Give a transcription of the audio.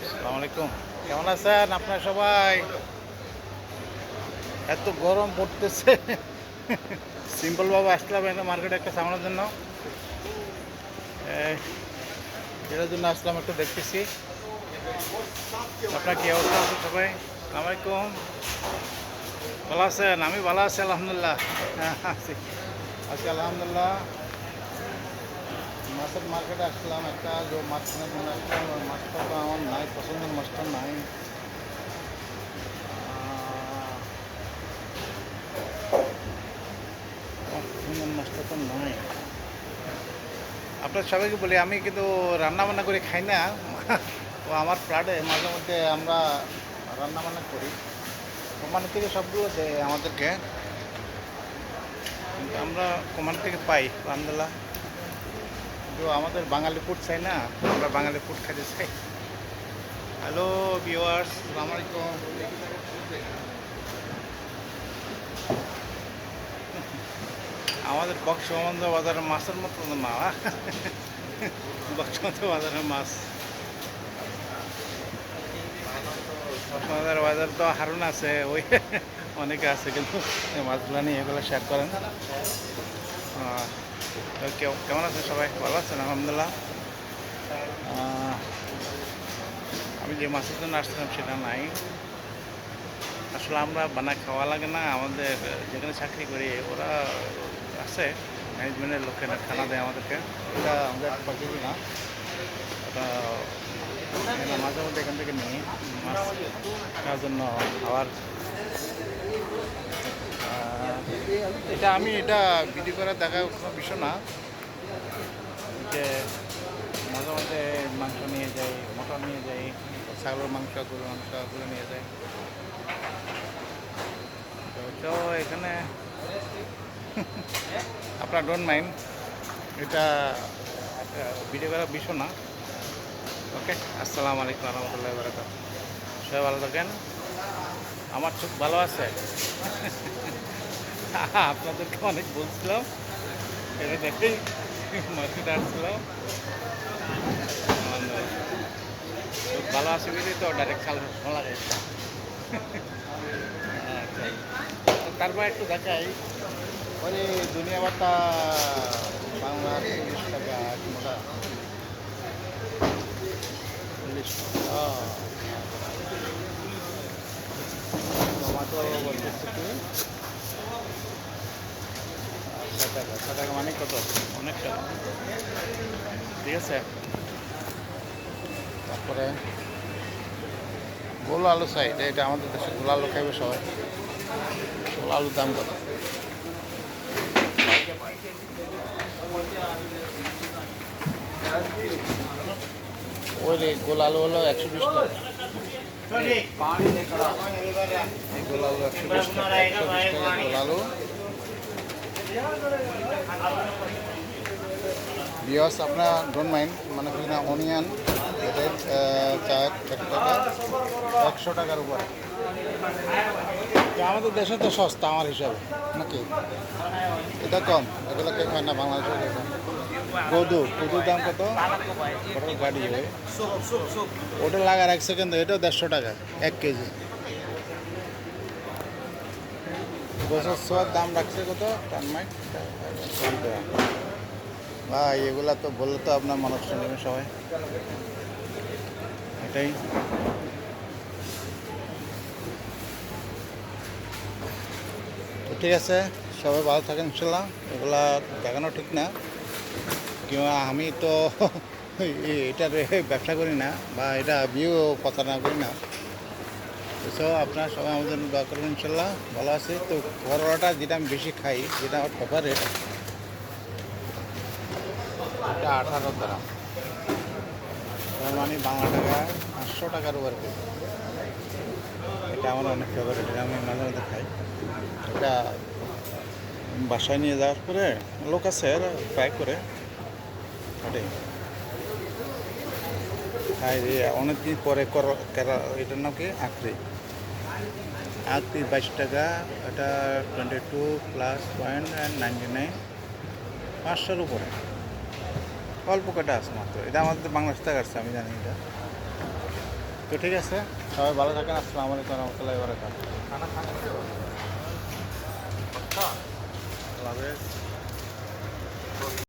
আসসালামু আলাইকুম। কেমন আছেন আপনারা সবাই? এত গরম পড়তেছে। সিম্পল ভাবে আসলাম একটা মার্কেটে একটা সামানোর জন্য। এই, এটার জন্য আসলাম, একটু দেখতেছি আপনার কি অবস্থা আছে সবাই। আসসালামু আলাইকুম। ভালো আছেন? আমি ভালো আছি আলহামদুলিল্লাহ। হ্যাঁ, আছি আছি আলহামদুলিল্লাহ। মাছের মার্কেটে আসলাম, একটা মাছ কেনার জন্য আসলাম। ওই মাছটা তো আমার নাই, পছন্দের মাছটা নাই। পছন্দের মাছটা তো নাই। আপনার সবাইকে বলি, আমি কিন্তু রান্না বান্না করে খাই না। ও আমার ফ্ল্যাটে মাঝে মধ্যে আমরা রান্না বান্না করি, কোম্পানি থেকে সবগুলো দেয় আমাদেরকে, কিন্তু আমরা কোম্পানি থেকে পাই আলহামদুলিল্লাহ। কিন্তু আমাদের বাঙালি ফুড চাই না, আমরা বাঙালি ফুড খাইতে চাই। হ্যালো ভিউয়ার্স, আসসালামু আলাইকুম। আমাদের বক্সবন্ধ বাজারের মাছের মতো না। বক্সবন্ধ বাজারের মাছ, বক্সবাজার বাজার তো হারুন আছে, ওই অনেকে আছে, কিন্তু এই মাছগুলো নিয়ে এগুলো শেয়ার করেন। কেমন আছেন সবাই? ভালো আছেন আলহামদুলিল্লাহ। আমি যে মাছের জন্য আসছিলাম সেটা নাই। আসলে আমরা বানায় খাওয়া লাগে না, আমাদের যেখানে চাকরি করি ওরা আছে, ম্যানেজমেন্টের লোকেরা খানা দেয় আমাদেরকে। এটা আমাদের পছন্দ না, ওটা মাঝে মধ্যে এখান থেকে নিই মাছ খাওয়ার জন্য। আবার এটা ভিডিও করে দেখার কোনো বিষয় না, যে মাঝে মধ্যে মাংস নিয়ে যাই, মটন নিয়ে যাই, ছাগলের মাংস, গরুর মাংস এগুলো নিয়ে যাই। তো এখানে আপনার ডোন্ট মাইন্ড, এটা ভিডিও করার বিষয় না। ওকে, আসসালামু আলাইকুম রহমতুল্লাহ বারাকাতুহু। সবাই ভালো থাকেন। আমার চোখ ভালো আছে। আপনাদেরকে অনেক বলছিলাম, এটা দেখেই মার্কেটে আসছিলাম। চোখ ভালো আছে বুঝি তো ডাইরেক্ট খাল লাগে। আচ্ছা, তারপর একটু দেখাই। ওরে দুনিয়া বার্তা বাংলা 40 টাকা মোটা, 40 টাকা। টমাটো বলতেছে কি 6 টাকা, 6 টাকা মানে কত? অনেক টাকা। ঠিক আছে, তারপরে গোল আলু চাই, এটা আমাদের দেশে গোল আলু খাইবে সবাই। গোল আলুর দাম কত? ওই রে, গোল আলু হলো 120 টাকা। এই গোল আলু 120 টাকা, 120 টাকা গোল আলু। বিয়স আপনার ডোন্ট মাইন্ড, মানে কি না, অনিয়ন এদের 4 টাকা, 100 টাকার উপরে। আমাদের দেশে তো সস্তা আমার হিসাবে, নাকি? এটা কম, এগুলো কেউ খায় না বাংলাদেশে। কদুর দাম কত? ওটার গাড়ি হয়, ওটা লাগার 1 সেকেন্ড, এটাও 150 টাকা 1 কেজি। গোসের সোয়ার দাম রাখছে কত? টানমাইট ভাই, এগুলা তো বললে তো আপনার মানুষ নেবে সবাই, এটাই। তো ঠিক আছে, সবাই ভালো থাকেন ইনশাল্লাহ। এগুলা দেখানো ঠিক না, কিংবা আমি তো এটার ব্যবসা করি না, বা এটা ভিউ কথা না করি না। তো আপনারা সবাই আমাদের জন্য দোয়া করবেন ইনশাল্লাহ। ভালো আছে তো। করলাটা যেটা আমি বেশি খাই, যেটা আমার ফেভারেট, এটা 18 গ্রাম, তার মানে বাংলা টাকা 500 টাকার উপর কেজি। এটা আমার অনেক ফেভারিট, এটা আমি মাঝে মাঝে খাই। এটা বাসায় নিয়ে যাওয়ার পরে লোক আছে ফ্রাই করে ওটাই খাই। অনেকদিন পরে এটার নাম কি, আখরি। 22 টাকা, এটা 22+.99, 500-র উপরে। অল্প কটা আছে মাত্র, এটা আমাদের বাংলাদেশ থেকে আসছে, আমি জানি এটা। তো ঠিক আছে, সবাই ভালো থাকেন। আসসালামু আলাইকুম রহমতুল্লাহি ওয়া বারাকাতুহু। খানা খান, আল্লাহ হাফেজ।